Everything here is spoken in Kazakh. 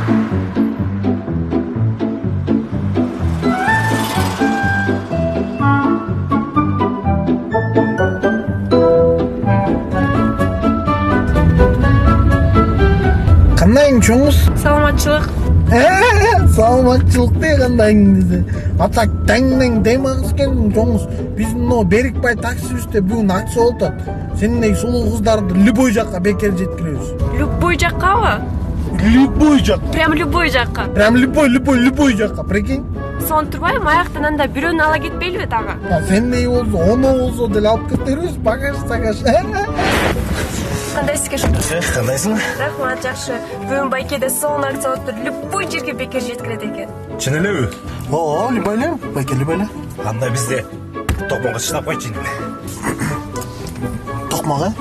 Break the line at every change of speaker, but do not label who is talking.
Кандайың чоңуз?
Саламатчылык.
Саламатчылык дей кандайың десе. Ата таңнан демагыс келдиң чоңуз. Биздин мына Берикбай таксибизде бүгүн акция болуп атат. Сендей сулуу кыздарды любой жакка бекер жеткиребиз.
Любой жаккабы?
Любой жакка.
Прям любой жакка.
Прям любой жакка, прикинь.
Сон турбайбы, аяктан анда бирөөнү ала кетпейлиби тагы?
Сендей болсо, оно болсо деле алып кетербиз, багаж сагаж.
Кандайсыз кешип?
Кандайсың?
Рахмат, жакшы. Бүгүн Байкеде сонун акция болуп тур. Любой жерге бекер жеткирет экен.
Чын элеби?
Оо, любойле, байке любойле.
Анда бизде токмокко чыдап койчу.
Токмак,